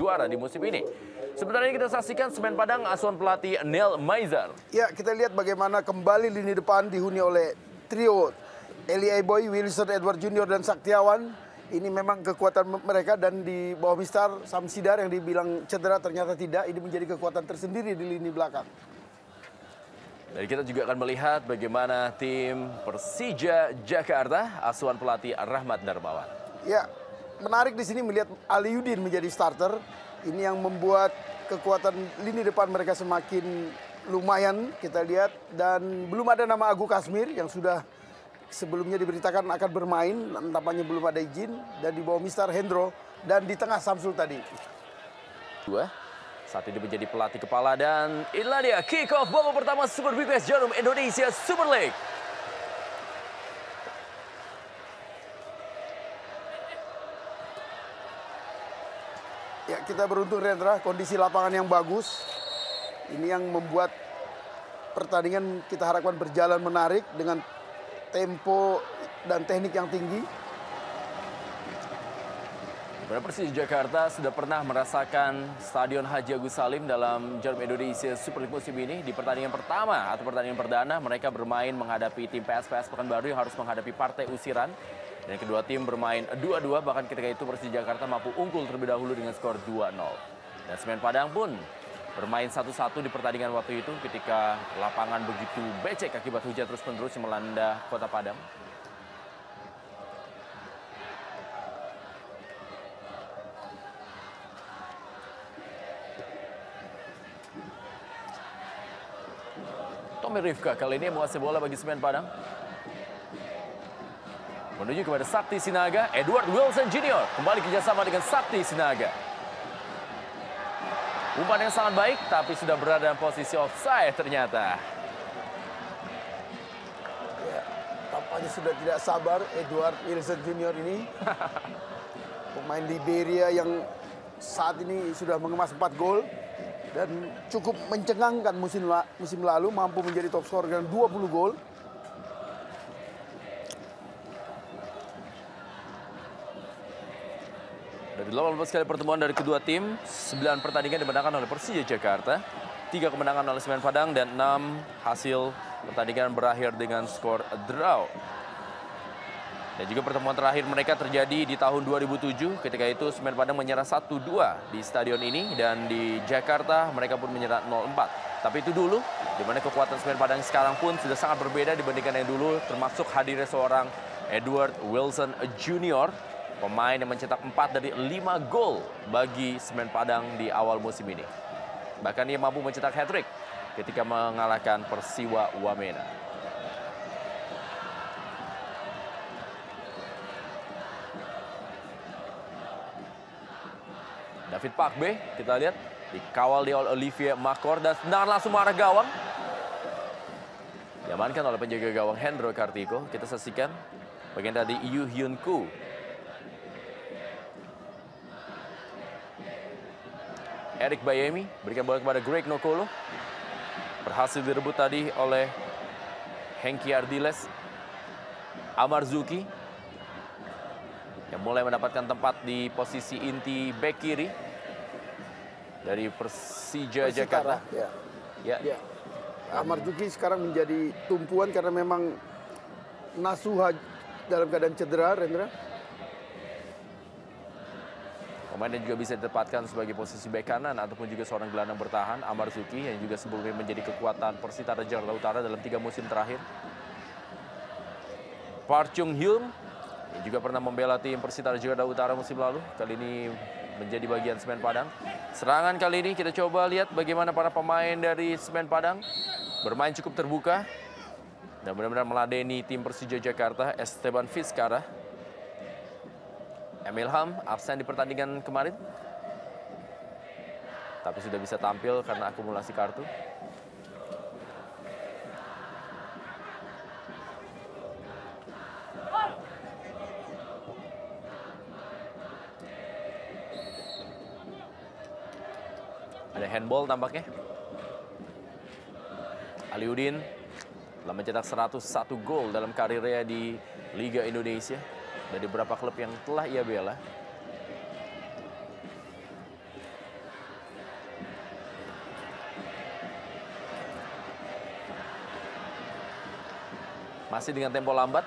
juara di musim ini. Sebentar ini kita saksikan semen Padang asuhan pelatih Neil Maizar. Ya, kita lihat bagaimana kembali lini depan dihuni oleh trio Eli Aiboy, Wilson Edward Junior dan Saktiawan. Ini memang kekuatan mereka, dan di bawah Mister Samsidar yang dibilang cedera ternyata tidak. Ini menjadi kekuatan tersendiri di lini belakang. Dan kita juga akan melihat bagaimana tim Persija Jakarta asuhan pelatih Rahmat Darmawan. Ya, menarik di sini melihat Aliudin menjadi starter. Ini yang membuat kekuatan lini depan mereka semakin lumayan kita lihat. Dan belum ada nama Agu Kasmir yang sudah sebelumnya diberitakan akan bermain, tampaknya belum ada izin. Dan di bawah Mister Hendro, dan di tengah Samsul tadi. Saat ini menjadi pelatih kepala, dan inilah dia kick off babak pertama Super BPS Jarum Indonesia Super League. Ya, kita beruntung Rendra, kondisi lapangan yang bagus. Ini yang membuat pertandingan kita harapkan berjalan menarik dengan tempo dan teknik yang tinggi. Persija Jakarta sudah pernah merasakan Stadion Haji Agus Salim dalam Jarum Indonesia Super League musim ini. Di pertandingan pertama atau pertandingan perdana, mereka bermain menghadapi tim PSPS Pekanbaru yang harus menghadapi partai usiran. Dan kedua tim bermain 2-2, bahkan ketika itu Persija Jakarta mampu unggul terlebih dahulu dengan skor 2-0. Dan semen Padang pun bermain 1-1 di pertandingan waktu itu ketika lapangan begitu becek akibat hujan terus-menerus yang melanda kota Padang. Tommy Rifka kali ini menguasai bola bagi semen Padang. Menuju kepada Sakti Sinaga, Edward Wilson Junior kembali kerjasama dengan Sakti Sinaga. Umpan yang sangat baik, tapi sudah berada dalam posisi offside ternyata. Ya, tampaknya sudah tidak sabar Edward Wilson Junior ini. Pemain Liberia yang saat ini sudah mengemas 4 gol. Dan cukup mencengangkan musim lalu, mampu menjadi top skor dengan 20 gol. Dari 18 kali pertemuan dari kedua tim, 9 pertandingan dimenangkan oleh Persija Jakarta, 3 kemenangan oleh semen Padang, dan 6 hasil pertandingan berakhir dengan skor draw. Dan juga pertemuan terakhir mereka terjadi di tahun 2007, ketika itu semen Padang menyerah 1-2 di stadion ini, dan di Jakarta mereka pun menyerah 0-4. Tapi itu dulu, di mana kekuatan semen Padang sekarang pun sudah sangat berbeda dibandingkan yang dulu, termasuk hadirnya seorang Edward Wilson Junior, pemain yang mencetak 4 dari 5 gol bagi semen Padang di awal musim ini. Bahkan ia mampu mencetak hat-trick ketika mengalahkan Persiwa Wamena. David Pakbe, kita lihat, dikawal di oleh Olivier Makor, dan tendangan langsung mengarah gawang. Diamankan oleh penjaga gawang Hendro Kartiko. Kita saksikan bagian dari Yu Hyun Koo. Eric Bayemi berikan bola kepada Greg Nokolo. Berhasil direbut tadi oleh Hengki Ardiles. Amar Zuki yang mulai mendapatkan tempat di posisi inti bek kiri dari Persija Jakarta. Ya. Amar Zuki sekarang menjadi tumpuan karena memang Nasuha dalam keadaan cedera, Rendra. Pemain yang juga bisa ditempatkan sebagai posisi bek kanan ataupun juga seorang gelandang bertahan, Amar Zuki, yang juga sebelumnya menjadi kekuatan Persitara Jakarta Utara dalam 3 musim terakhir. Park Chung Hyun yang juga pernah membela tim Persitara Jakarta Utara musim lalu, kali ini menjadi bagian semen Padang. Serangan kali ini kita coba lihat bagaimana para pemain dari semen Padang bermain cukup terbuka dan benar-benar meladeni tim Persija Jakarta. Esteban Vizcara, Emil Ham absen di pertandingan kemarin, tapi sudah bisa tampil karena akumulasi kartu. Ada handball tampaknya. Aliudin telah mencetak 101 gol dalam karirnya di Liga Indonesia dari beberapa klub yang telah ia bela. Masih dengan tempo lambat.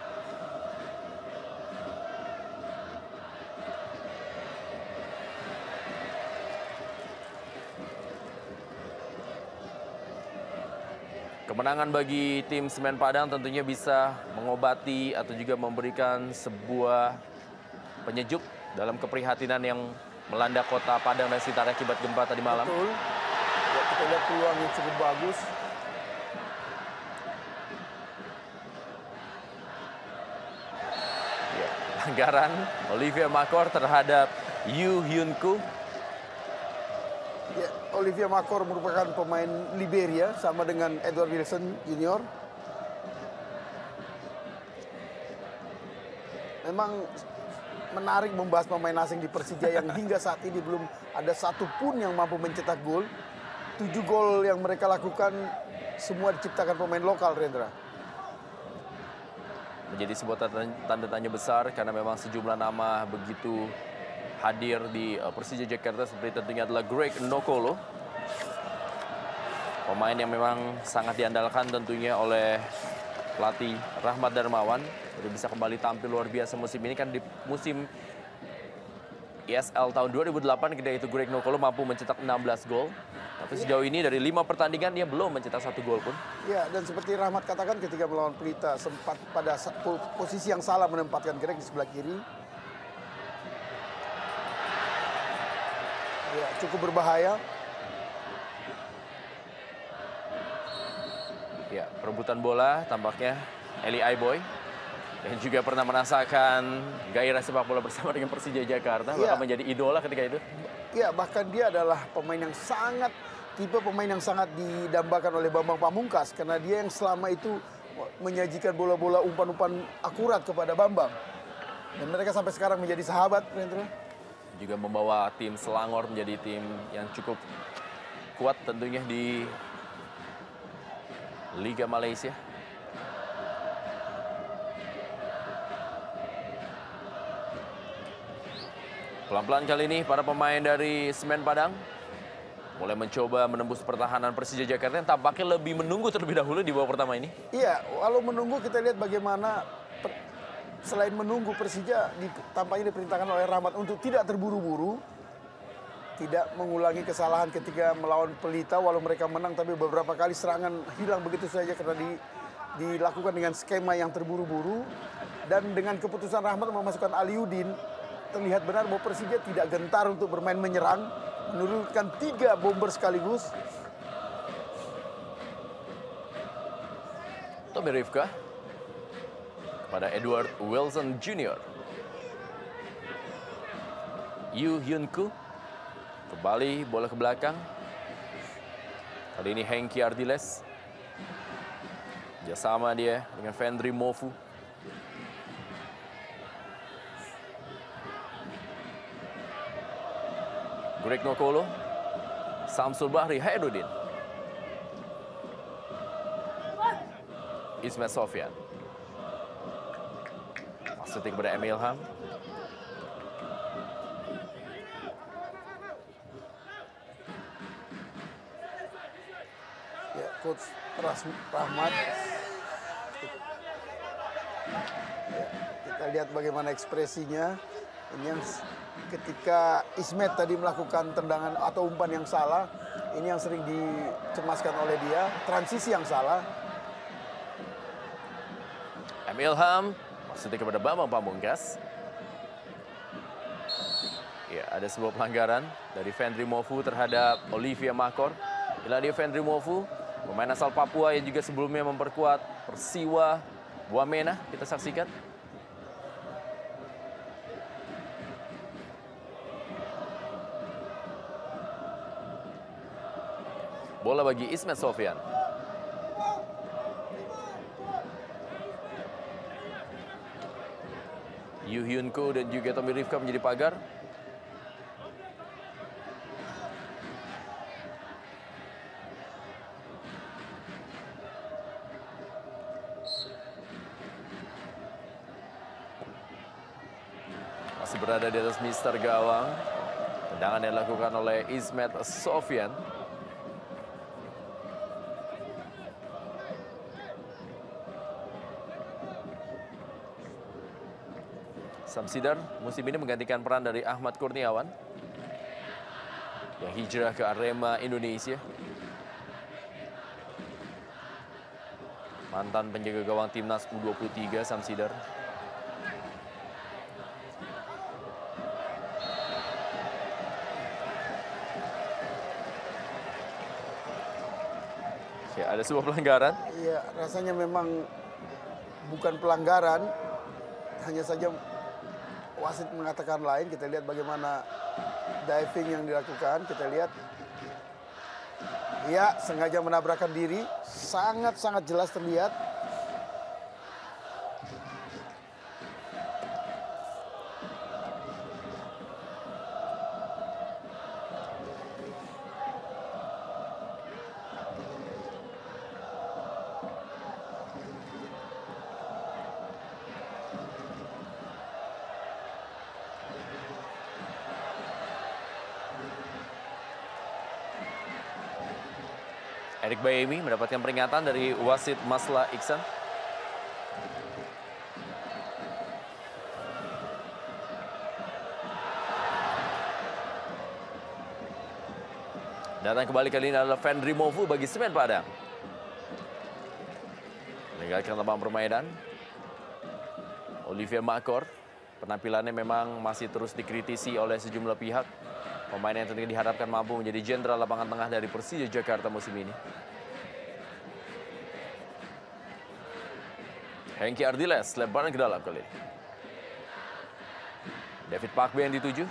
Kemenangan bagi tim Semen Padang tentunya bisa mengobati atau juga memberikan sebuah penyejuk dalam keprihatinan yang melanda kota Padang dan sekitar akibat gempa tadi malam. Betul. Ya, kita lihat peluang yang cukup bagus. Ya, pelanggaran Olivia Makor terhadap Yu Hyun Koo. Ya, Olivia Makor merupakan pemain Liberia sama dengan Edward Wilson Junior. Memang menarik membahas pemain asing di Persija yang hingga saat ini belum ada satupun yang mampu mencetak gol. 7 gol yang mereka lakukan semua diciptakan pemain lokal, Rendra. Menjadi sebuah tanda tanya besar karena memang sejumlah nama begitu hadir di Persija Jakarta seperti tentunya adalah Greg Nokolo. Pemain yang memang sangat diandalkan tentunya oleh pelatih Rahmat Darmawan. Jadi bisa kembali tampil luar biasa musim ini kan di musim ESL tahun 2008 ketika itu Greg Nokolo mampu mencetak 16 gol. Tapi sejauh ini dari 5 pertandingan dia belum mencetak 1 gol pun. Ya, dan seperti Rahmat katakan ketika melawan Pelita sempat pada posisi yang salah menempatkan Greg di sebelah kiri. Ya, cukup berbahaya. Ya, perebutan bola tampaknya Eli Aiboy yang juga pernah merasakan gairah sepak bola bersama dengan Persija Jakarta, bahkan menjadi idola ketika itu. Ya, bahkan dia adalah tipe pemain yang sangat didambakan oleh Bambang Pamungkas karena dia yang selama itu menyajikan bola-bola umpan-umpan akurat kepada Bambang. Dan mereka sampai sekarang menjadi sahabat, Rendra. Juga membawa tim Selangor menjadi tim yang cukup kuat tentunya di Liga Malaysia. Pelan-pelan kali ini para pemain dari Semen Padang mulai mencoba menembus pertahanan Persija Jakarta yang tampaknya lebih menunggu terlebih dahulu di babak pertama ini. Iya, walau menunggu kita lihat bagaimana selain menunggu Persija tampaknya diperintahkan oleh Rahmat untuk tidak terburu-buru, tidak mengulangi kesalahan ketika melawan Pelita walau mereka menang, tapi beberapa kali serangan hilang begitu saja karena dilakukan dengan skema yang terburu-buru. Dan dengan keputusan Rahmat memasukkan Aliudin, terlihat benar bahwa Persija tidak gentar untuk bermain menyerang, menurunkan 3 bomber sekaligus. Tommy Rifka pada Edward Wilson Junior. Yu Hyun Koo kembali bola ke belakang. Kali ini Hengki Ardiles. Kerjasama dia dengan Fendry Mofu. Greg Nokolo, Samsul Bahri Hairudin, Ismet Sofyan. Maksudnya kepada Emil Ham. Ya, Coach Rahmat. Ya, kita lihat bagaimana ekspresinya. Ini yang ketika Ismet tadi melakukan tendangan atau umpan yang salah, ini yang sering dicemaskan oleh dia, transisi yang salah. Emil Ham, maksudnya kepada Bambang Pamungkas. Ya, ada sebuah pelanggaran dari Fendry Mofu terhadap Olivia Makor. Inilah dia Fendry Mofu, pemain asal Papua yang juga sebelumnya memperkuat Persiwa Wamena. Kita saksikan. Bola bagi Ismet Sofyan. Yu Hyun Koo dan juga Tommy Rifka menjadi pagar. Masih berada di atas Mister Gawang. Tendangan yang dilakukan oleh Ismet Sofyan. Samsidar musim ini menggantikan peran dari Ahmad Kurniawan yang hijrah ke Arema Indonesia. Mantan penjaga gawang timnas U23 Samsidar. Ya, ada sebuah pelanggaran. Iya, rasanya memang bukan pelanggaran, hanya saja wasit mengatakan lain. Kita lihat bagaimana diving yang dilakukan. Kita lihat, ya, sengaja menabrakkan diri, sangat-sangat jelas terlihat. Erik Bayemi mendapatkan peringatan dari wasit Masla Iksan. Datang kembali kali ini adalah Fendri Movu bagi Semen Padang. Meninggalkan lapangan permainan. Olivier Makor, penampilannya memang masih terus dikritisi oleh sejumlah pihak. Pemain yang tentunya diharapkan mampu menjadi jenderal lapangan tengah dari Persija Jakarta musim ini. Hengki Ardiles, lebaran ke dalam kali ini. David Pakbe yang dituju.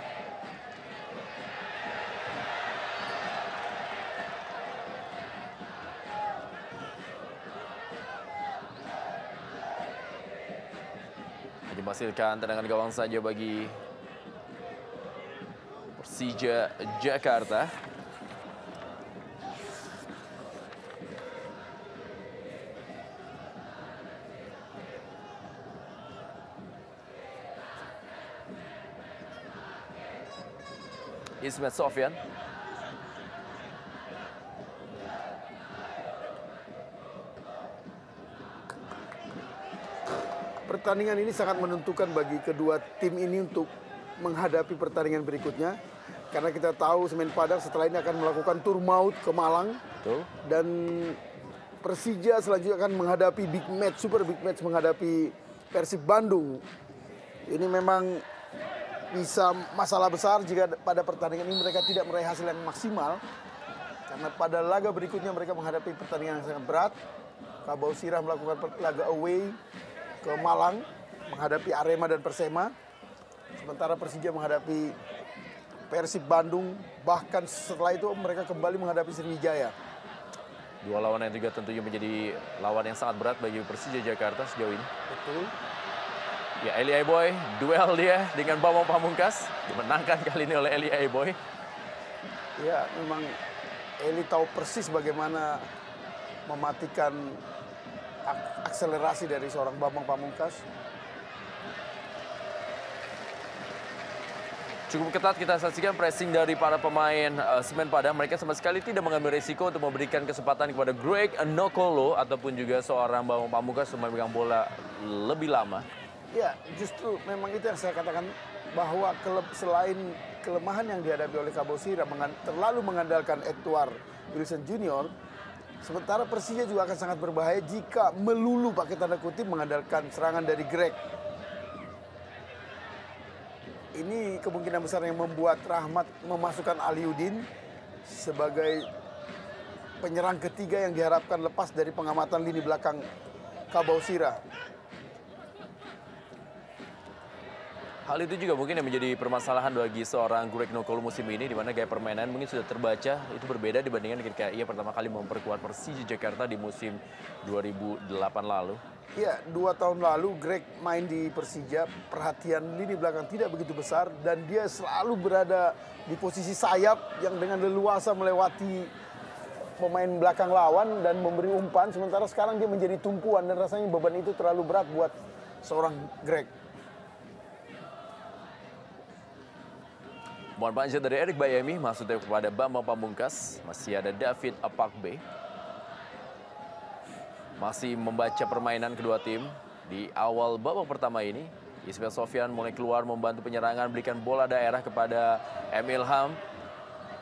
Hanya menghasilkan tendangan gawang saja bagi Persija Jakarta. Ismet Sofyan. Pertandingan ini sangat menentukan bagi kedua tim ini untuk menghadapi pertandingan berikutnya. Karena kita tahu Semen Padang setelah ini akan melakukan tur maut ke Malang. Betul. Dan Persija selanjutnya akan menghadapi big match, super big match menghadapi Persib Bandung. Ini memang bisa masalah besar jika pada pertandingan ini mereka tidak meraih hasil yang maksimal. Karena pada laga berikutnya mereka menghadapi pertandingan yang sangat berat. Kabau Sirah melakukan laga away ke Malang menghadapi Arema dan Persema. Sementara Persija menghadapi Persib Bandung, bahkan setelah itu mereka kembali menghadapi Sriwijaya. Dua lawan yang juga tentunya menjadi lawan yang sangat berat bagi Persija Jakarta sejauh ini. Betul. Ya, Eli Aiboy, duel dia dengan Bambang Pamungkas. Dimenangkan kali ini oleh Eli Aiboy. Ya, memang Eli tahu persis bagaimana mematikan akselerasi dari seorang Bambang Pamungkas. Cukup ketat kita saksikan pressing dari para pemain Semen Padang. Mereka sama sekali tidak mengambil risiko untuk memberikan kesempatan kepada Greg Nokolo ataupun juga seorang Bambang Pamungkas untuk memegang bola lebih lama. Ya, justru memang itu yang saya katakan bahwa selain kelemahan yang dihadapi oleh Kabau Sirah terlalu mengandalkan Edward Wilson Junior, sementara Persija juga akan sangat berbahaya jika melulu pakai tanda kutip mengandalkan serangan dari Greg. Ini kemungkinan besar yang membuat Rahmat memasukkan Aliuddin sebagai penyerang ketiga yang diharapkan lepas dari pengamatan lini belakang Kabau Sirah. Hal itu juga mungkin yang menjadi permasalahan bagi seorang Greg Nokolo musim ini, di mana gaya permainan mungkin sudah terbaca, itu berbeda dibandingkan ketika ia pertama kali memperkuat Persija Jakarta di musim 2008 lalu. Ya, 2 tahun lalu Greg main di Persija, perhatian lini belakang tidak begitu besar dan dia selalu berada di posisi sayap yang dengan leluasa melewati pemain belakang lawan dan memberi umpan. Sementara sekarang dia menjadi tumpuan dan rasanya beban itu terlalu berat buat seorang Greg. Mohon panjat dari Erik Bayemi, maksudnya kepada Bambang Pamungkas. Masih ada David Apakbe. Masih membaca permainan kedua tim di awal babak pertama ini. Ismail Sofyan mulai keluar membantu penyerangan, berikan bola daerah kepada M. Ilham.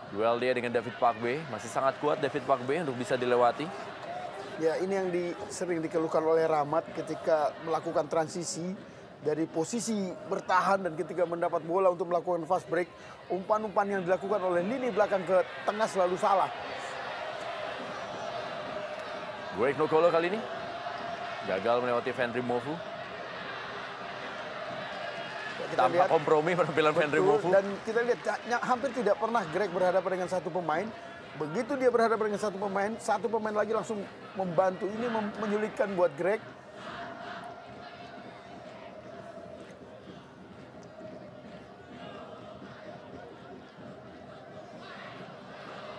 Duel dia dengan David Pakbe, masih sangat kuat David Pakbe untuk bisa dilewati. Ya, ini yang sering dikeluhkan oleh Rahmat ketika melakukan transisi dari posisi bertahan dan ketika mendapat bola untuk melakukan fast break, umpan-umpan yang dilakukan oleh lini belakang ke tengah selalu salah. Greg Nokolo kali ini gagal melewati Fenry Mofu. Tanpa kompromi penampilan Fenry Mofu. Dan kita lihat hampir tidak pernah Greg berhadapan dengan satu pemain. Begitu dia berhadapan dengan satu pemain lagi langsung membantu. Ini menyulitkan buat Greg.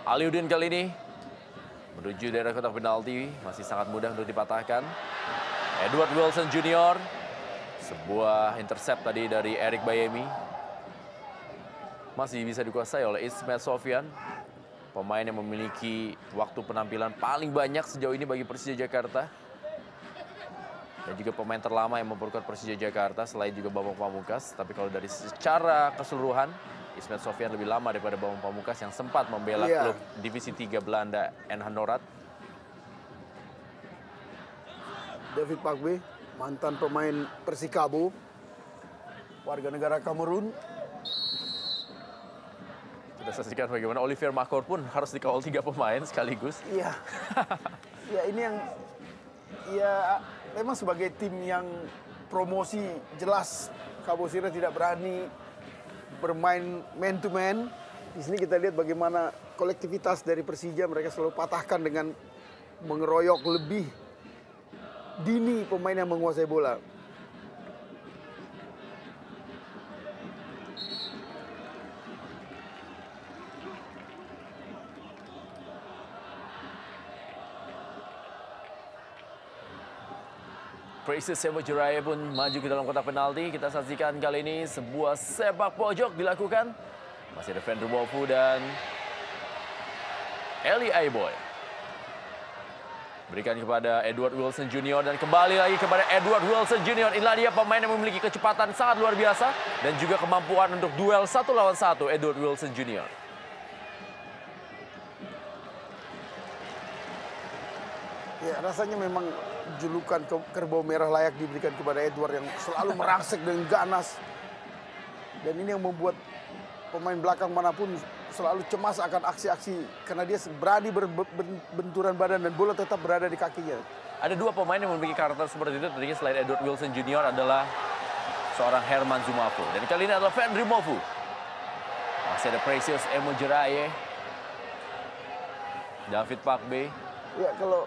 Aliuddin kali ini menuju daerah kotak penalti, masih sangat mudah untuk dipatahkan. Edward Wilson Jr. Sebuah intercept tadi dari Eric Bayemi. Masih bisa dikuasai oleh Ismail Sofyan. Pemain yang memiliki waktu penampilan paling banyak sejauh ini bagi Persija Jakarta. Dan juga pemain terlama yang memperkuat Persija Jakarta selain juga Bambang Pamungkas. Tapi kalau dari secara keseluruhan, Ismail Sofyan lebih lama daripada Bambang Pamungkas yang sempat membela klub Divisi 3 Belanda NH Noord. David Pakbe, mantan pemain Persikabo, warga negara Kamerun. Kita saksikan bagaimana Olivier Makor pun harus dikawal 3 pemain sekaligus. Iya, ya ini yang, ya memang sebagai tim yang promosi jelas Kabosira tidak berani bermain man to man. Di sini kita lihat bagaimana kolektivitas dari Persija, mereka selalu patahkan dengan mengeroyok lebih dini pemain yang menguasai bola. Precious Semojuraya pun maju ke dalam kotak penalti. Kita saksikan kali ini sebuah sepak pojok dilakukan. Masih ada Fenry Mofu dan Eli Aiboy. Berikan kepada Edward Wilson Jr. dan kembali lagi kepada Edward Wilson Jr. Inilah dia pemain yang memiliki kecepatan sangat luar biasa dan juga kemampuan untuk duel 1 lawan 1, Edward Wilson Jr. Ya, rasanya memang julukan kerbau merah layak diberikan kepada Edward yang selalu merangsek dengan ganas. Dan ini yang membuat pemain belakang manapun selalu cemas akan aksi-aksi karena dia berani berbenturan badan dan bola tetap berada di kakinya. Ada 2 pemain yang memiliki karakter seperti itu, tentunya selain Edward Wilson Jr. adalah seorang Herman Zumafo. Dan kali ini adalah Fenry Mofu. Masih ada Precious Semojuraya, David Pakbe. Ya, kalau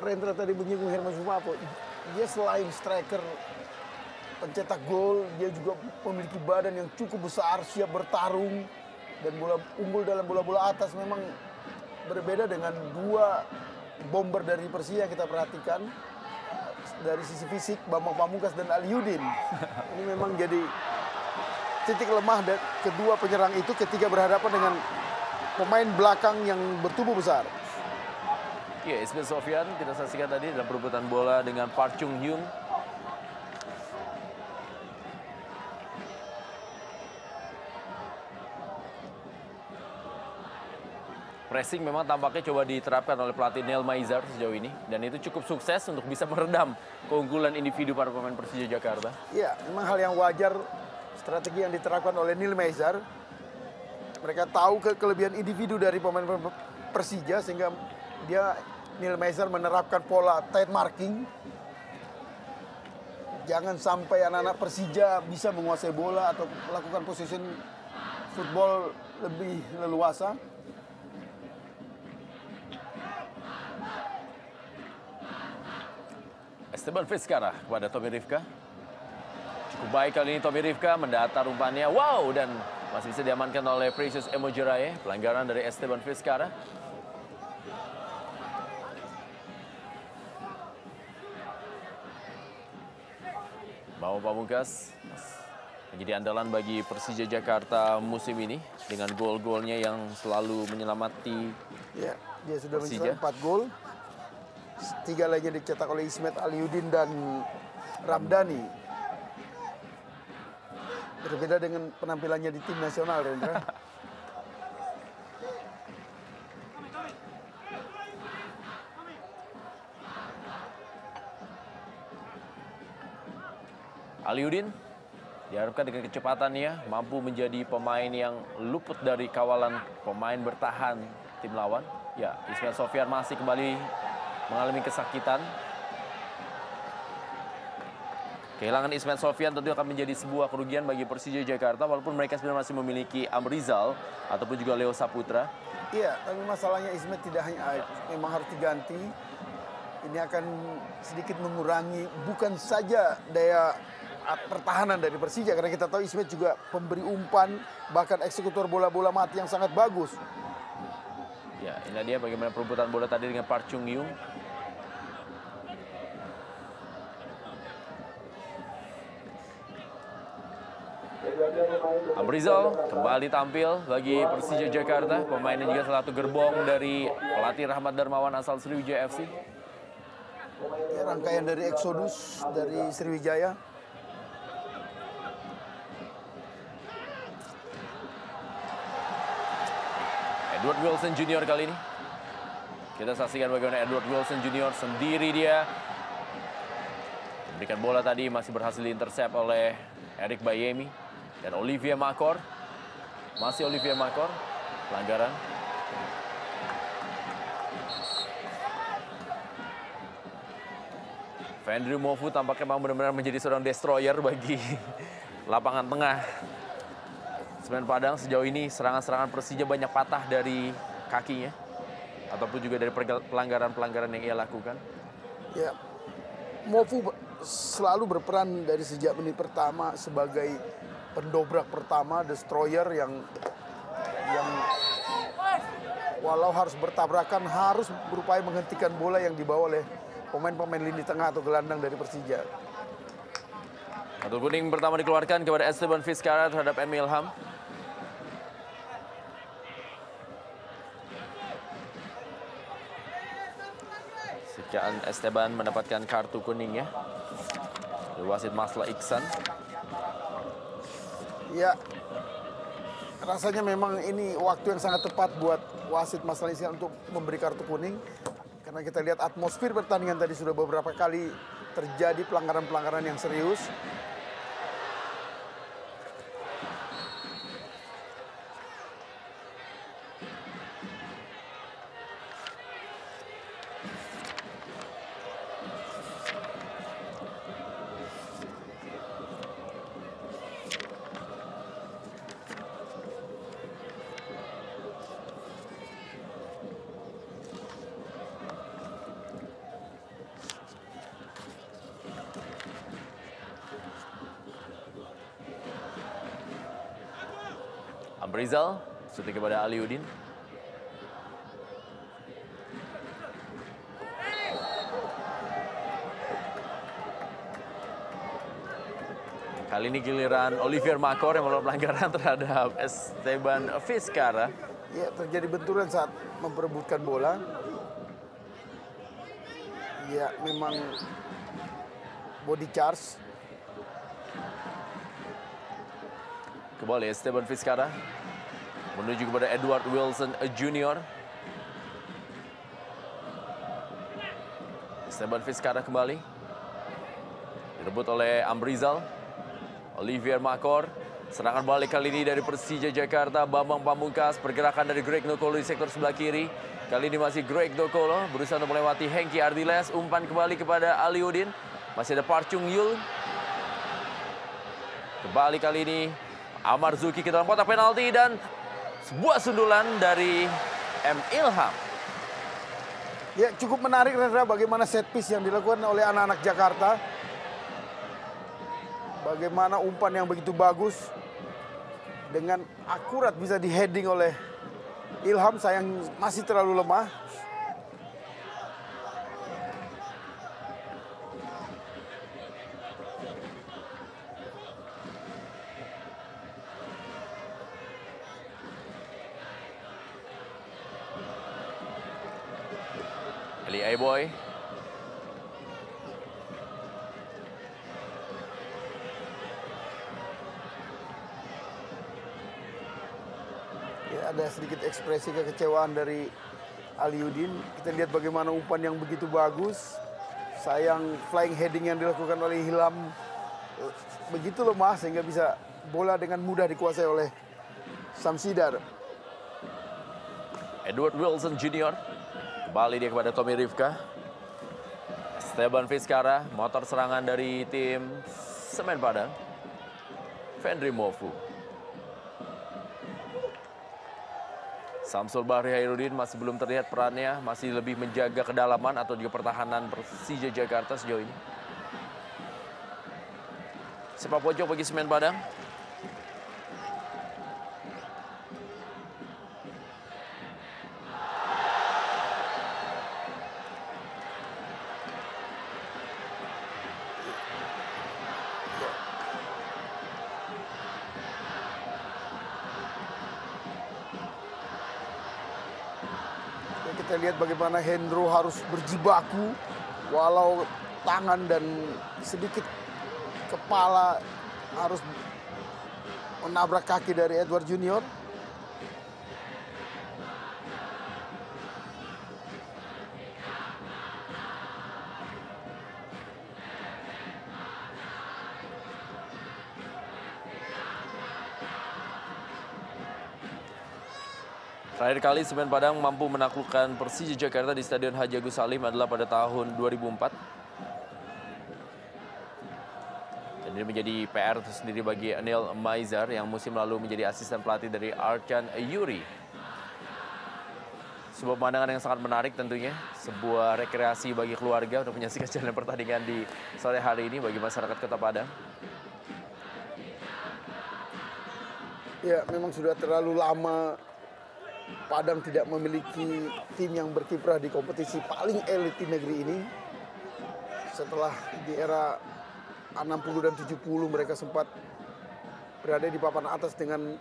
Rendra tadi menyinggung Herman Zumafo, dia selain striker pencetak gol, dia juga memiliki badan yang cukup besar, siap bertarung dan unggul dalam bola-bola atas. Memang berbeda dengan 2 bomber dari Persija yang kita perhatikan dari sisi fisik, Bambang Pamungkas dan Aliuddin. Ini memang jadi titik lemah dan kedua penyerang itu ketika berhadapan dengan pemain belakang yang bertubuh besar. Ya, Ismail Sofyan kita saksikan tadi dalam perebutan bola dengan Park Chung Hyung. Pressing memang tampaknya coba diterapkan oleh pelatih Neil Maizar sejauh ini. Dan itu cukup sukses untuk bisa meredam keunggulan individu para pemain Persija Jakarta. Ya, memang hal yang wajar strategi yang diterapkan oleh Neil Maizar. Mereka tahu kelebihan individu dari pemain Persija sehingga Neil Maizar menerapkan pola tight marking. Jangan sampai anak-anak Persija bisa menguasai bola atau melakukan possession football lebih leluasa. Esteban Vizcarra kepada Tommy Rivka. Cukup baik kali ini Tommy Rivka mendatar umpannya. Wow, dan masih bisa diamankan oleh Precious Semojuraya. Pelanggaran dari Esteban Vizcarra. Bambang Pamungkas menjadi andalan bagi Persija Jakarta musim ini dengan gol-golnya yang selalu menyelamati. Ya, dia sudah mencetak 4 gol. 3 lainnya dicetak oleh Ismet Aliuddin dan Ramdhani. Berbeda dengan penampilannya di tim nasional, Rendra. Aliudin diharapkan dengan kecepatannya mampu menjadi pemain yang luput dari kawalan pemain bertahan tim lawan. Ya, Ismail Sofyan masih kembali mengalami kesakitan. Kehilangan Ismail Sofyan tentu akan menjadi sebuah kerugian bagi Persija Jakarta, walaupun mereka sebenarnya masih memiliki Amrizal ataupun juga Leo Saputra. Iya, tapi masalahnya Ismail tidak hanya memang harus diganti. Ini akan sedikit mengurangi bukan saja daya pertahanan dari Persija, karena kita tahu Ismail juga pemberi umpan, bahkan eksekutor bola-bola mati yang sangat bagus. Ya, ini dia bagaimana perebutan bola tadi dengan Park Chung Yung. Amrizal kembali tampil bagi Persija Jakarta. Pemainnya juga salah satu gerbong dari pelatih Rahmat Darmawan asal Sriwijaya FC. Ya, rangkaian dari Exodus dari Sriwijaya. Edward Wilson Junior kali ini. Kita saksikan bagaimana Edward Wilson Junior sendiri dia memberikan bola tadi, masih berhasil diintersep oleh Eric Bayemi dan Olivier Makor. Masih Olivier Makor, pelanggaran. Fendry Mofu tampaknya memang benar-benar menjadi seorang destroyer bagi lapangan tengah Semen Padang. Sejauh ini serangan-serangan Persija banyak patah dari kakinya ataupun juga dari pelanggaran-pelanggaran yang ia lakukan. Ya, Mofu selalu berperan dari sejak menit pertama sebagai pendobrak pertama, destroyer yang walau harus bertabrakan harus berupaya menghentikan bola yang dibawa oleh pemain-pemain lini tengah atau gelandang dari Persija. Kartu kuning pertama dikeluarkan kepada Esteban Vizcarra terhadap M. Ilham. Sekian Esteban mendapatkan kartu kuning ya. Dari wasit Masla Iksan. Ya, rasanya memang ini waktu yang sangat tepat buat wasit Masla Iksan untuk memberi kartu kuning. Karena kita lihat atmosfer pertandingan tadi sudah beberapa kali terjadi pelanggaran-pelanggaran yang serius. Amrizal, shooting kepada Aliudin. Kali ini giliran Olivier Makor yang melakukan pelanggaran terhadap Esteban Vizcarra. Ya, terjadi benturan saat memperebutkan bola. Ya, memang body charge. Kembali Esteban Vizcarra menuju kepada Edward Wilson Junior. Esteban Vizcarra kembali direbut oleh Amrizal. Olivier Makor, serangan balik kali ini dari Persija Jakarta. Bambang Pamungkas, pergerakan dari Greg Nokolo di sektor sebelah kiri. Kali ini masih Greg Nokolo berusaha untuk melewati Hengki Ardiles. Umpan kembali kepada Aliudin. Masih ada Park Chung Yul. Kembali kali ini Amar Zuki ke dalam kotak penalti dan sebuah sundulan dari M. Ilham. Ya, cukup menarik Rendra bagaimana set piece yang dilakukan oleh anak-anak Jakarta. Bagaimana umpan yang begitu bagus dengan akurat bisa di-heading oleh Ilham, sayang masih terlalu lemah. Eli Aiboy. ada sedikit ekspresi kekecewaan dari Aliudin. Kita lihat bagaimana umpan yang begitu bagus. Sayang flying heading yang dilakukan oleh Ilham begitu lemah sehingga bisa bola dengan mudah dikuasai oleh Samsidar. Edward Wilson Jr. Kembali dia kepada Tommy Rifka. Esteban Vizcarra, motor serangan dari tim Semen Padang. Fendry Mofu. Samsul Bahri Hairudin masih belum terlihat perannya, masih lebih menjaga kedalaman atau juga pertahanan Persija Jakarta sejauh ini. Sepak pojok bagi Semen Padang. Kita lihat bagaimana Hendro harus berjibaku walau tangan dan sedikit kepala harus menabrak kaki dari Edward Junior. Terakhir kali Semen Padang mampu menaklukkan Persija Jakarta di Stadion Haji Agus Salim adalah pada tahun 2004. Dan ini menjadi PR tersendiri bagi Anil Maizar yang musim lalu menjadi asisten pelatih dari Arcan Yuri. Sebuah pemandangan yang sangat menarik tentunya. Sebuah rekreasi bagi keluarga untuk menyaksikan jalannya pertandingan di sore hari ini bagi masyarakat Kota Padang. Ya, memang sudah terlalu lama Padang tidak memiliki tim yang berkiprah di kompetisi paling elit di negeri ini. Setelah di era 60 dan 70 mereka sempat berada di papan atas dengan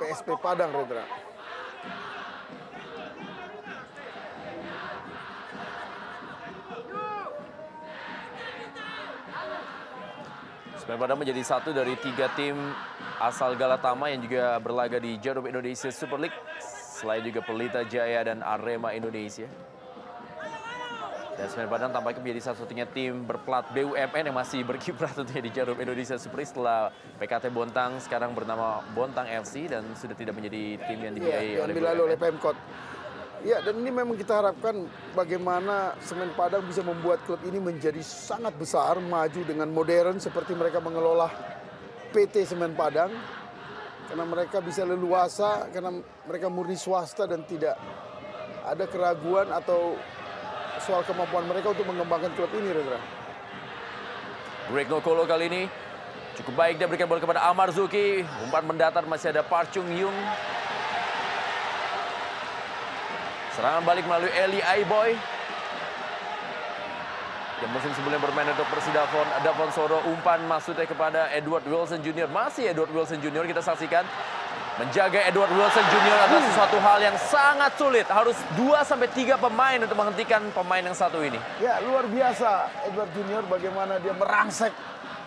PSP Padang, Redra. Semen Padang menjadi satu dari 3 tim asal Galatama yang juga berlaga di Jarum Indonesia Super League. Selain juga Pelita Jaya dan Arema Indonesia. Dan Semen Padang tampaknya menjadi satu-satunya tim berplat BUMN yang masih berkiprah tentunya di Jarum Indonesia Super League setelah PKT Bontang sekarang bernama Bontang FC dan sudah tidak menjadi tim yang dibiayai oleh Pemkot. Ya, dan ini memang kita harapkan bagaimana Semen Padang bisa membuat klub ini menjadi sangat besar, maju dengan modern seperti mereka mengelola PT Semen Padang. Karena mereka bisa leluasa, karena mereka murni swasta dan tidak ada keraguan atau soal kemampuan mereka untuk mengembangkan klub ini, Rendra. Greg Nokolo kali ini cukup baik, dia berikan bola kepada Amar Zuki. Umpan mendatar, masih ada Park Chung Yung. Serangan balik melalui Eli Aiboy. Yang musim sebelumnya bermain untuk Davon Soro. Umpan maksudnya kepada Edward Wilson Jr. Masih Edward Wilson Jr. Kita saksikan. Menjaga Edward Wilson Jr. adalah sesuatu hal yang sangat sulit. Harus 2-3 pemain untuk menghentikan pemain yang satu ini. Ya, luar biasa Edward Jr. bagaimana dia merangsek.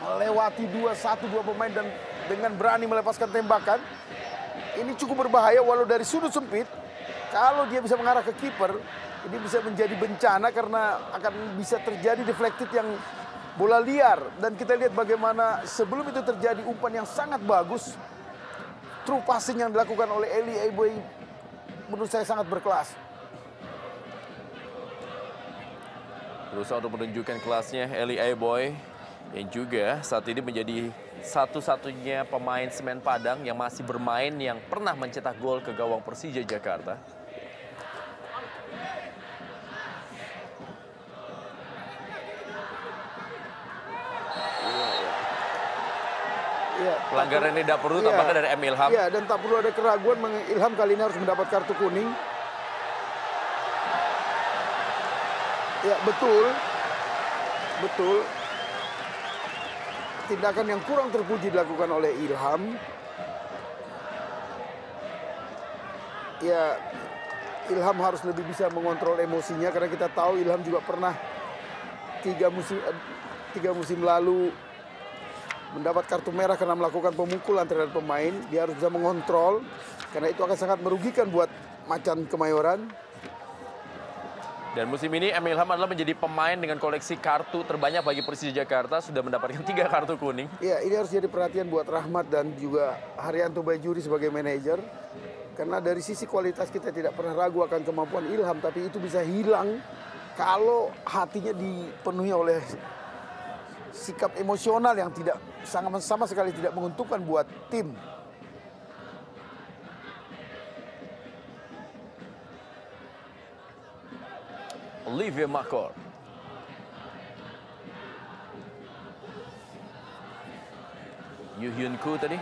Melewati 2 pemain dan dengan berani melepaskan tembakan. Ini cukup berbahaya walau dari sudut sempit. Kalau dia bisa mengarah ke kiper, ini bisa menjadi bencana karena akan bisa terjadi deflected yang bola liar. Dan kita lihat bagaimana sebelum itu terjadi umpan yang sangat bagus. True passing yang dilakukan oleh Eli Aiboy menurut saya sangat berkelas. Berusaha untuk menunjukkan kelasnya Eli Aiboy yang juga saat ini menjadi satu-satunya pemain Semen Padang yang masih bermain yang pernah mencetak gol ke gawang Persija Jakarta. Ya, pelanggaran ini tidak perlu tampaknya dari M. Ilham. Iya, dan tak perlu ada keraguan Ilham kali ini harus mendapat kartu kuning. Ya, betul. Betul. Tindakan yang kurang terpuji dilakukan oleh Ilham. Ya, Ilham harus lebih bisa mengontrol emosinya karena kita tahu Ilham juga pernah 3 musim lalu mendapat kartu merah karena melakukan pemukulan terhadap pemain. Dia harus bisa mengontrol, karena itu akan sangat merugikan buat Macan Kemayoran. Dan musim ini Emil Ilham adalah menjadi pemain dengan koleksi kartu terbanyak bagi Persija Jakarta, sudah mendapatkan 3 kartu kuning. Ya, ini harus jadi perhatian buat Rahmat dan juga Haryanto Bajuri sebagai manajer. Karena dari sisi kualitas kita tidak pernah ragu akan kemampuan Ilham, tapi itu bisa hilang kalau hatinya dipenuhi oleh sikap emosional yang tidak sama sekali tidak menguntungkan buat tim. Olivier Makor. Yu Hyun Koo tadi.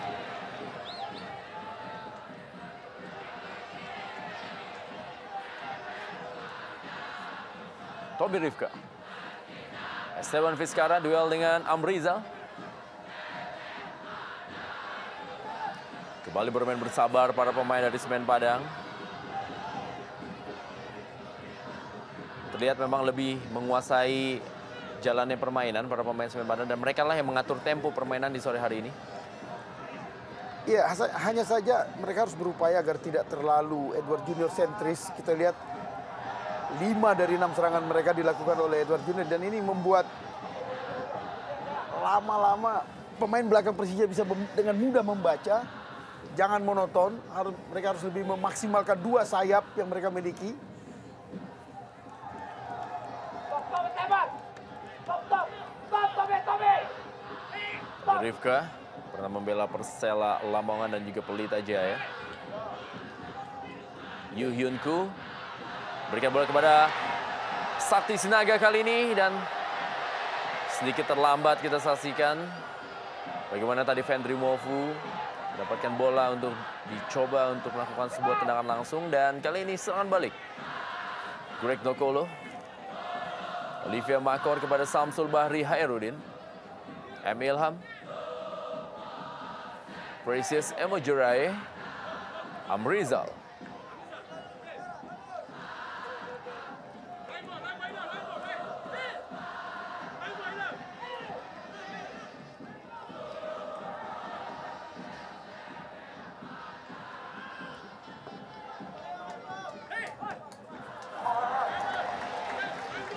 Tobi Rifka. Esteban Vizcara duel dengan Amrizal. Kembali bermain bersabar para pemain dari Semen Padang. Terlihat memang lebih menguasai jalannya permainan para pemain Semen Padang, dan mereka lah yang mengatur tempo permainan di sore hari ini. Iya, hanya saja mereka harus berupaya agar tidak terlalu Edward Junior sentris. Kita lihat 5 dari 6 serangan mereka dilakukan oleh Edward Junior, dan ini membuat lama-lama pemain belakang Persija bisa dengan mudah membaca. Jangan monoton, mereka harus lebih memaksimalkan 2 sayap yang mereka miliki. Rifka pernah membela Persela Lamongan dan juga Pelita Jaya. Yu Hyun Koo berikan bola kepada Sakti Sinaga kali ini, dan sedikit terlambat kita saksikan bagaimana tadi Fendri Mofu mendapatkan bola untuk dicoba untuk melakukan sebuah tendangan langsung, dan kali ini serangan balik. Greg Nokolo. Olivia Makor kepada Samsul Bahri Hairudin. Emil Ilham. Precious Emojurai. Amrizal.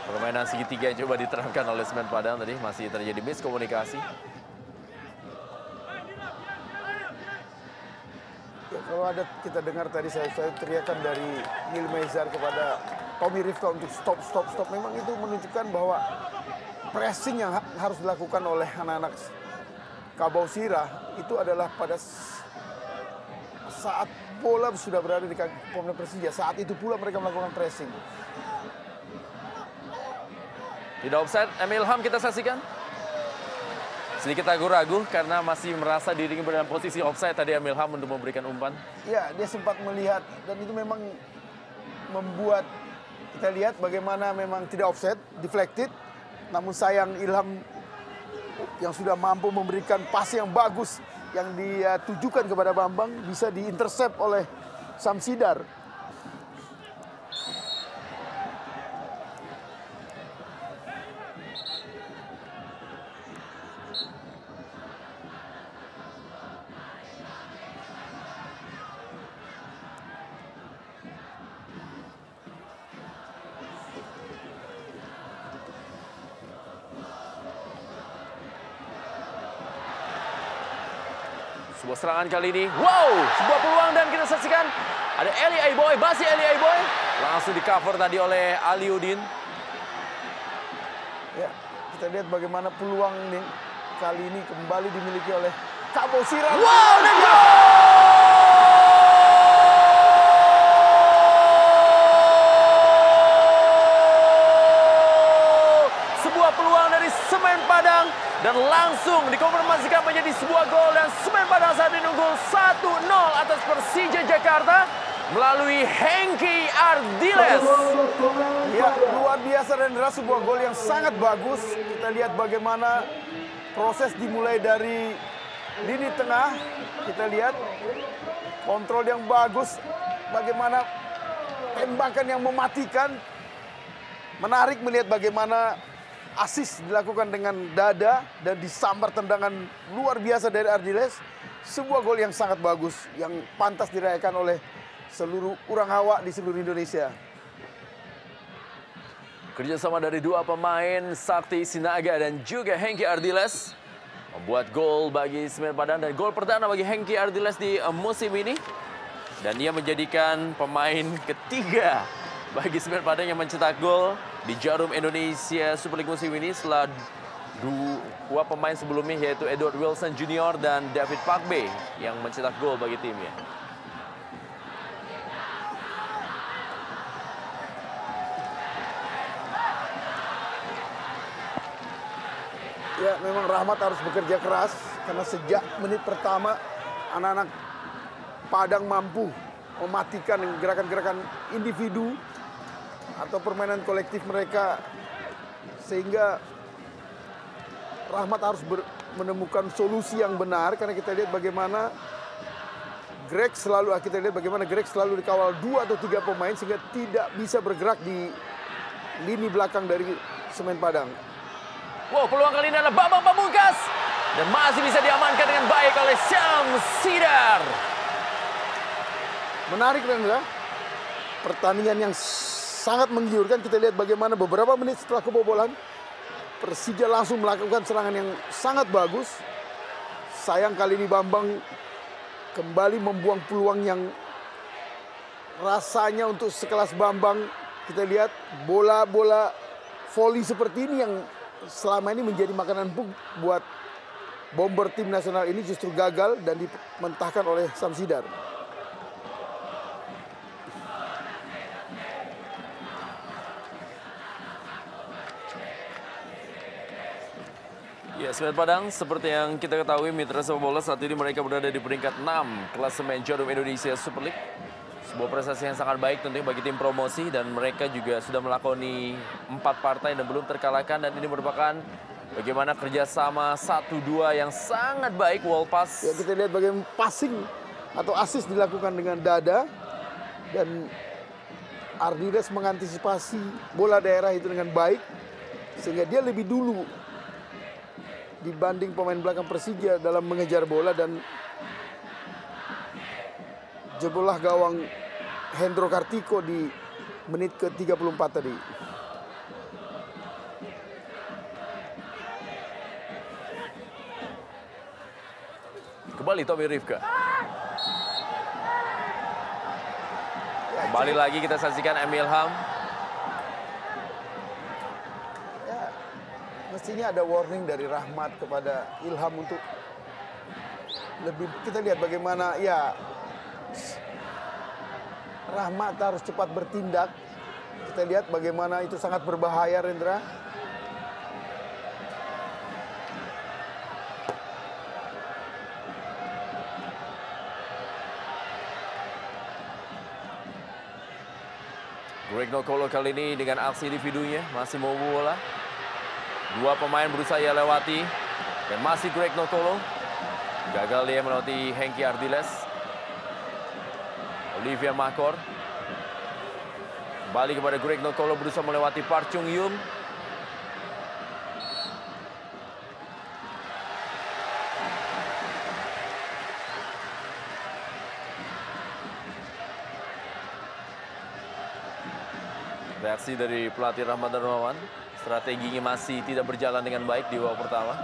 Permainan segitiga yang coba diterapkan oleh Semen Padang tadi, masih terjadi miskomunikasi. Ya, kalau ada kita dengar tadi saya teriakan dari Nil Mezar kepada Tommy Rifka untuk stop. Memang itu menunjukkan bahwa pressing yang harus dilakukan oleh anak-anak Kabau Sirah itu adalah pada saat bola sudah berada di kaki pemain Persija. Saat itu pula mereka melakukan pressing. Tidak offside, Emil Ilham kita saksikan. Sedikit ragu-ragu karena masih merasa dirinya berada dalam posisi offside tadi Emil Ilham untuk memberikan umpan. Ya, dia sempat melihat, dan itu memang membuat kita lihat bagaimana memang tidak offside, deflected. Namun sayang Ilham yang sudah mampu memberikan pas yang bagus yang dia tujukan kepada Bambang bisa diintercept oleh Samsidar. Sebuah serangan kali ini, wow, sebuah peluang, dan kita saksikan ada Eli Aiboy, Basi Eli Aiboy, langsung di cover tadi oleh Aliudin. Ya, kita lihat bagaimana peluang ini kali ini kembali dimiliki oleh Kabau Sirah. Wow, dan sebuah peluang dari Semen Padang dan langsung dikonfirmasikan menjadi sebuah gol, dan Semen Padang saat ini unggul 1-0 atas Persija Jakarta melalui Hengki Ardiles. Ya, luar biasa dan deras, sebuah gol yang sangat bagus. Kita lihat bagaimana proses dimulai dari lini tengah. Kita lihat kontrol yang bagus, bagaimana tembakan yang mematikan. Menarik melihat bagaimana asis dilakukan dengan dada dan disambar tendangan luar biasa dari Ardiles. Sebuah gol yang sangat bagus, yang pantas dirayakan oleh seluruh orang Hawa di seluruh Indonesia. Kerjasama dari dua pemain, Sakti Sinaga dan juga Hengki Ardiles, membuat gol bagi Semen Padang dan gol perdana bagi Hengki Ardiles di musim ini. Dan ia menjadikan pemain ketiga bagi Semen Padang yang mencetak gol di Jarum Indonesia Super League musim ini setelah dua pemain sebelumnya yaitu Edward Wilson Jr. dan David Pakbe yang mencetak gol bagi timnya. Ya, memang Rahmat harus bekerja keras karena sejak menit pertama anak-anak Padang mampu mematikan gerakan-gerakan individu atau permainan kolektif mereka, sehingga Rahmat harus menemukan solusi yang benar karena kita lihat bagaimana Greg selalu dikawal 2 atau 3 pemain sehingga tidak bisa bergerak di lini belakang dari Semen Padang. Wow, peluang kali ini adalah Bambang Pamungkas dan masih bisa diamankan dengan baik oleh Syamsidar. Menarik, Rendra. Pertandingan yang sangat menggiurkan. Kita lihat bagaimana beberapa menit setelah kebobolan Persija langsung melakukan serangan yang sangat bagus. Sayang kali ini Bambang kembali membuang peluang yang rasanya untuk sekelas Bambang. Kita lihat bola-bola voli seperti ini yang selama ini menjadi makanan empuk buat bomber tim nasional ini justru gagal dan dimentahkan oleh Syamsidar. Ya, Semen Padang seperti yang kita ketahui mitra sepak bola saat ini mereka berada di peringkat 6 klasemen Jarum Indonesia Super League. Sebuah prestasi yang sangat baik tentunya bagi tim promosi dan mereka juga sudah melakoni 4 partai dan belum terkalahkan dan ini merupakan bagaimana kerjasama 1-2 yang sangat baik wall pass. Ya, kita lihat bagaimana passing atau assist dilakukan dengan dada dan Ardiles mengantisipasi bola daerah itu dengan baik sehingga dia lebih dulu dibanding pemain belakang Persija dalam mengejar bola dan jebolah gawang Hendro Kartiko di menit ke-34 tadi. Kembali Tommy Rifka. Kembali lagi kita saksikan Emil Ham. Ya, mestinya ada warning dari Rahmat kepada Ilham untuk lebih, kita lihat bagaimana ya Rahmat harus cepat bertindak. Kita lihat bagaimana itu sangat berbahaya, Rendra. Greg Nokolo kali ini dengan aksi individunya masih mau bola. Dua pemain berusaha ia lewati dan masih Greg Nokolo. Gagal dia melewati Hengki Ardiles. Olivia Makor. Kembali kepada Greg Nokolo berusaha melewati Park Chung Yum. Reaksi dari pelatih Rahmat Darmawan, strateginya masih tidak berjalan dengan baik di babak pertama.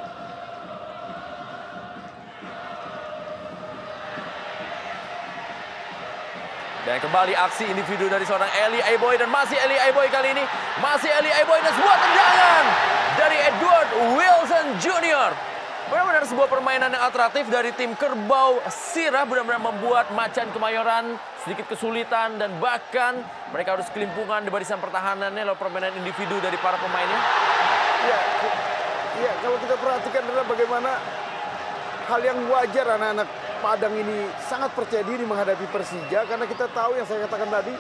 Dan kembali aksi individu dari seorang Eli Aiboy dan masih Eli Aiboy kali ini. Masih Eli Aiboy dan sebuah tendangan dari Edward Wilson Jr. Benar-benar sebuah permainan yang atraktif dari tim Kerbau Sirah, benar-benar membuat Macan Kemayoran sedikit kesulitan dan bahkan mereka harus kelimpungan di barisan pertahanannya lewat permainan individu dari para pemainnya. Ya, kalau kita perhatikan adalah bagaimana hal yang wajar anak-anak Padang ini sangat percaya diri menghadapi Persija karena kita tahu yang saya katakan tadi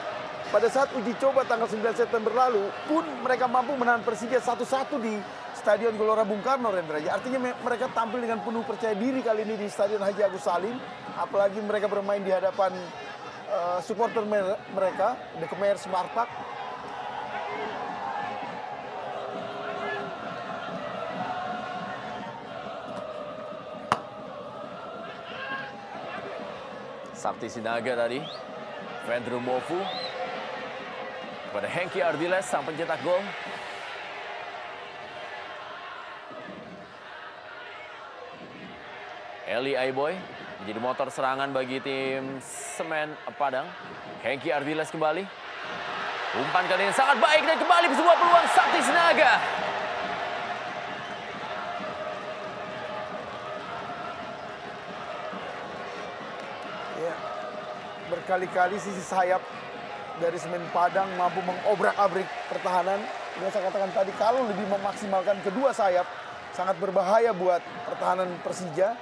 pada saat uji coba tanggal 9 September lalu pun mereka mampu menahan Persija 1-1 di Stadion Gelora Bung Karno, Rendra. Artinya mereka tampil dengan penuh percaya diri kali ini di Stadion Haji Agus Salim, apalagi mereka bermain di hadapan supporter mereka, The Khmer Smartak. Sakti Sinaga tadi. Vendro Mofu. Kepada Hengki Ardiles, sang pencetak gol. Eli Aiboy menjadi motor serangan bagi tim Semen Padang. Hengki Ardiles kembali. Umpan kali ini sangat baik dan kembali sebuah peluang Sakti Sinaga. Ya, berkali-kali sisi sayap dari Semen Padang mampu mengobrak-abrik pertahanan. Yang saya katakan tadi, kalau lebih memaksimalkan kedua sayap, sangat berbahaya buat pertahanan Persija.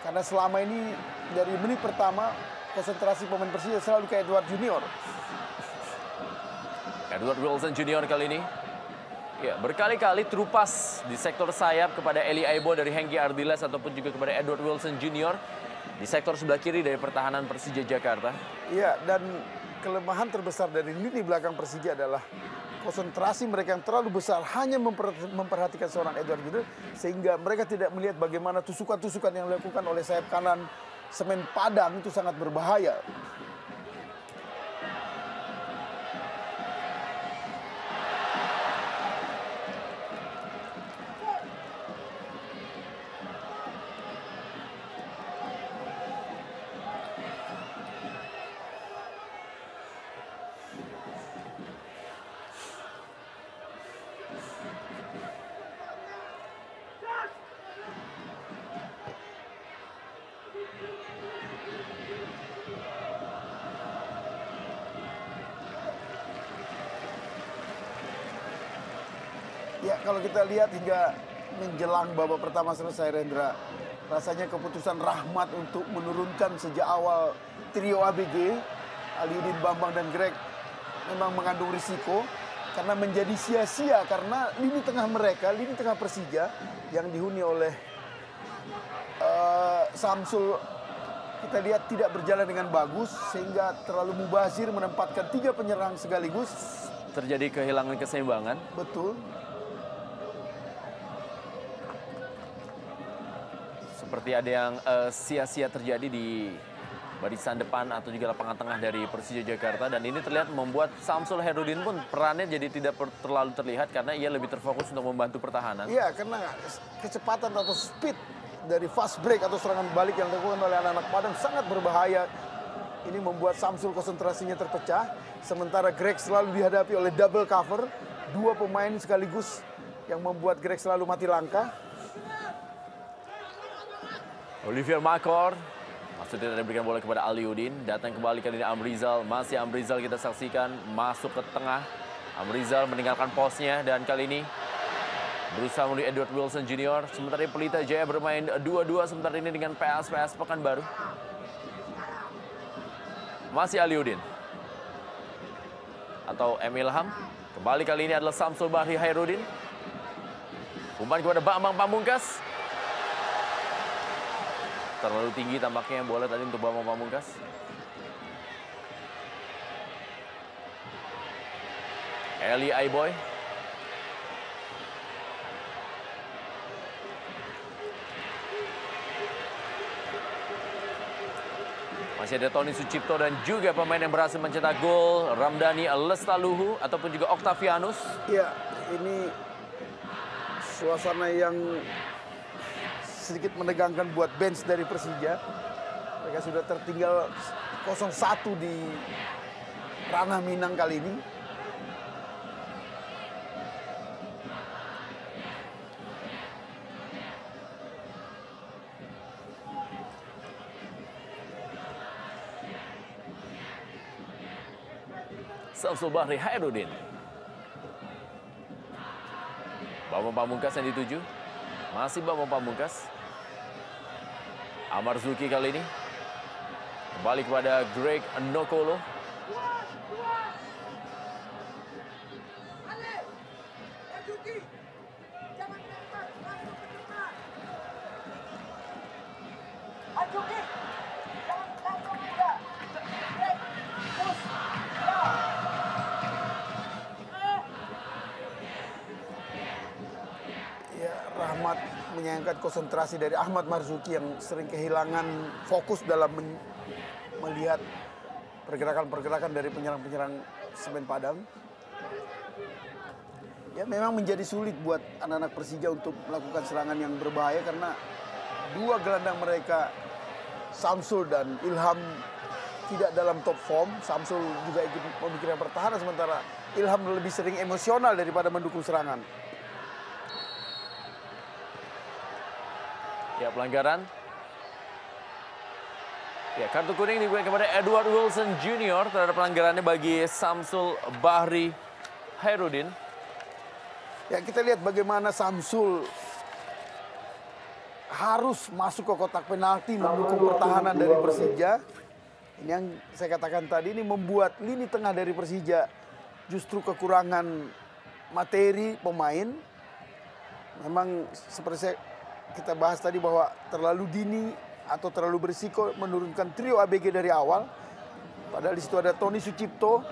Karena selama ini dari menit pertama, konsentrasi pemain Persija selalu ke Edward Junior. Edward Wilson Junior kali ini. Ya, berkali-kali terupas di sektor sayap kepada Eli Aibo dari Hengki Ardiles ataupun juga kepada Edward Wilson Junior di sektor sebelah kiri dari pertahanan Persija Jakarta. Iya, dan kelemahan terbesar dari lini belakang Persija adalah konsentrasi mereka yang terlalu besar hanya memperhatikan seorang Edward Junior, sehingga mereka tidak melihat bagaimana tusukan-tusukan yang dilakukan oleh sayap kanan Semen Padang itu sangat berbahaya. Ya, kalau kita lihat hingga menjelang babak pertama selesai, Rendra, rasanya keputusan Rahmat untuk menurunkan sejak awal trio ABG, Aliudin, Bambang, dan Greg memang mengandung risiko karena menjadi sia-sia karena lini tengah mereka, lini tengah Persija yang dihuni oleh Samsul, kita lihat tidak berjalan dengan bagus sehingga terlalu mubazir menempatkan 3 penyerang sekaligus. Terjadi kehilangan keseimbangan. Betul. Seperti ada yang sia-sia terjadi di barisan depan atau juga lapangan tengah dari Persija Jakarta. Dan ini terlihat membuat Samsul Herudin pun perannya jadi tidak terlalu terlihat karena ia lebih terfokus untuk membantu pertahanan. Iya, karena kecepatan atau speed dari fast break atau serangan balik yang dilakukan oleh anak-anak Padang sangat berbahaya. Ini membuat Samsul konsentrasinya terpecah. Sementara Greg selalu dihadapi oleh double cover. 2 pemain sekaligus yang membuat Greg selalu mati langkah. Olivier Makor, maksudnya tidak diberikan bola kepada Aliudin. Datang kembali kali ini Amrizal, masih Amrizal kita saksikan masuk ke tengah. Amrizal meninggalkan posnya dan kali ini berusaha menuju Edward Wilson Junior. Sementara Pelita Jaya bermain 2-2 sementara ini dengan PSPS Pekanbaru. Masih Aliudin. Atau Emilham. Kembali kali ini adalah Samsul Bahri Hairudin. Umpan kepada Bambang Pamungkas. Terlalu tinggi tampaknya bola tadi untuk Bambang Pamungkas. Eli Aiboy. Masih ada Tony Sucipto dan juga pemain yang berhasil mencetak gol, Ramdhani Lestaluhu ataupun juga Octavianus. Ya, ini suasana yang sedikit menegangkan buat bench dari Persija. Mereka sudah tertinggal 0-1 di ranah Minang kali ini. Samsul Bahri Hairudin. Bambang Pamungkas yang dituju. Masih Bambang Pamungkas. Amar Zuki kali ini. Kembali kepada Greg Nokolo. menyayangkan konsentrasi dari Ahmad Marzuki yang sering kehilangan fokus dalam melihat pergerakan-pergerakan dari penyerang-penyerang Semen Padang. Ya memang menjadi sulit buat anak-anak Persija untuk melakukan serangan yang berbahaya karena dua gelandang mereka, Samsul dan Ilham, tidak dalam top form. Samsul juga ikut memikirkan pertahanan, sementara Ilham lebih sering emosional daripada mendukung serangan. Ya, pelanggaran. Ya, kartu kuning diberikan kepada Edward Wilson Jr. terhadap pelanggarannya bagi Samsul Bahri Hairudin. Ya, kita lihat bagaimana Samsul harus masuk ke kotak penalti mendukung pertahanan dari Persija. Ini yang saya katakan tadi, ini membuat lini tengah dari Persija justru kekurangan materi pemain. Memang seperti kita bahas tadi bahwa terlalu dini atau terlalu berisiko menurunkan trio ABG dari awal. Padahal di situ ada Tony Sucipto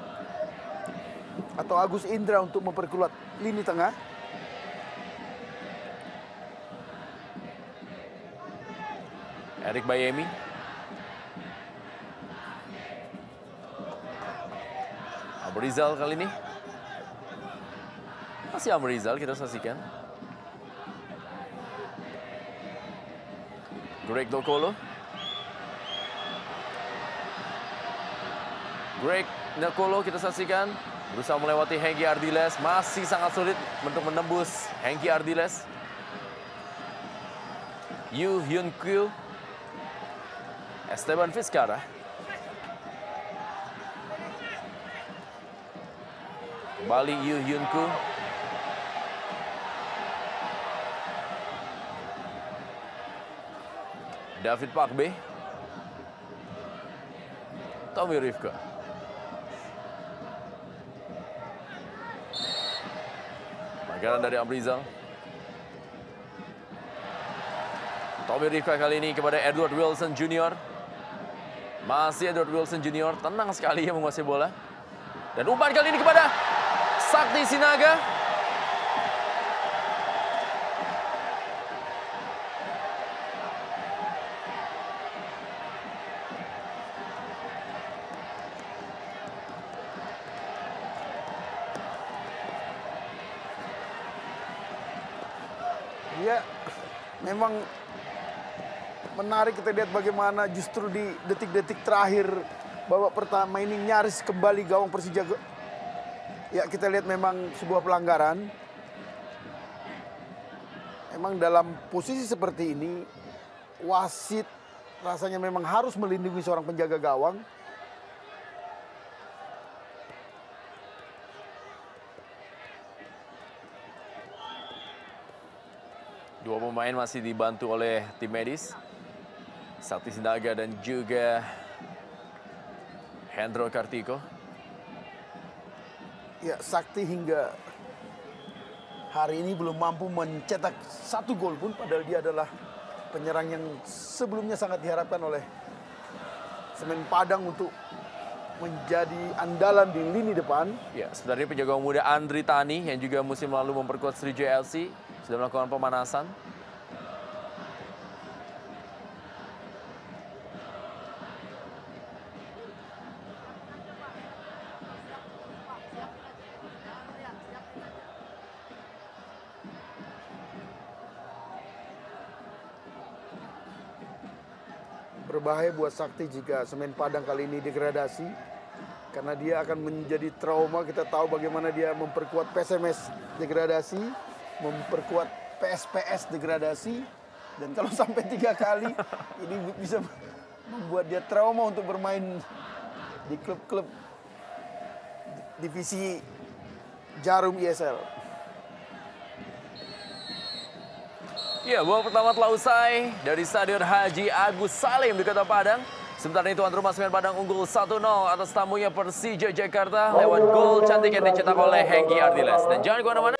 atau Agus Indra untuk memperkuat lini tengah. Erik Bayemi. Amrizal kali ini. Masih Amrizal, kita saksikan. Greg Dokolo. Greg Dokolo kita saksikan. Berusaha melewati Hengki Ardiles. Masih sangat sulit untuk menembus Hengki Ardiles. Yu Hyun Kyu. Esteban Vizcarra. Kembali Yu Hyun Kyu. David Pakbe. Tommy Rifka. Pelanggaran dari Amrizal. Tommy Rifka kali ini kepada Edward Wilson Jr. Masih Edward Wilson Jr. Tenang sekali ya menguasai bola. Dan umpan kali ini kepada Sakti Sinaga. Dia memang menarik, kita lihat bagaimana justru di detik-detik terakhir babak pertama ini nyaris kembali gawang Persija. Ya, kita lihat memang sebuah pelanggaran. Memang dalam posisi seperti ini wasit rasanya memang harus melindungi seorang penjaga gawang. Dua pemain masih dibantu oleh tim medis. Sakti Sinaga dan juga Hendro Kartiko. Ya, Sakti hingga hari ini belum mampu mencetak satu gol pun, padahal dia adalah penyerang yang sebelumnya sangat diharapkan oleh Semen Padang untuk menjadi andalan di lini depan. Ya, sebenarnya penjaga muda Andri Tani yang juga musim lalu memperkuat Sriwijaya FC sudah melakukan pemanasan. Berbahaya buat Sakti jika Semen Padang kali ini degradasi, karena dia akan menjadi trauma. Kita tahu bagaimana dia memperkuat PSMS degradasi, memperkuat PSPS degradasi, dan kalau sampai 3 kali ini bisa membuat dia trauma untuk bermain di klub-klub divisi Jarum ISL. Ya, babak pertama telah usai dari Stadion Haji Agus Salim di Kota Padang. Sementara itu tuan rumah Semen Padang unggul 1-0 atas tamunya Persija Jakarta lewat gol cantik yang dicetak oleh Hengki Ardiles. Dan jangan kemana-mana.